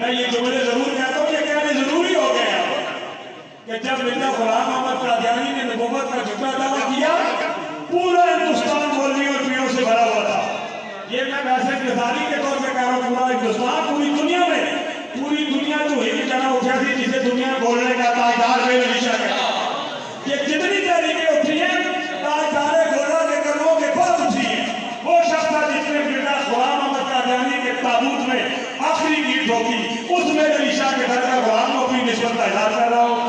मैं ये जुमले जरूर कहता हूँ, ये कहने जरूरी हो गए हैं कि जब मिर्जा गुलाम अहमद कादियानी ने नबूवत का झूठा दावा किया, पूरा हिंदुस्तान मौलवी और पीरों से भरा हुआ था। ये मैं वैसे मिसाली के तौर पर कह रहा हूँ, पूरा हिंदुस्तान, पूरी दुनिया में, पूरी दुनिया जो हिल जना उठा थी, जिसे दुनिया बोलने का ताजदार बेलनिशा कहता। ये जितनी तहरीकें उठी हैं, ताजदार घोड़ा के कदमों के पास उठी हैं। वो शख्स था जिसने मिर्जा गुलाम अहमद कादियानी के ताबूत में आखिरी ईंट ठोकी। उस बेलनिशा के घर का गुलाम को अपनी निस्बत का इजहार कर रहा हूँ।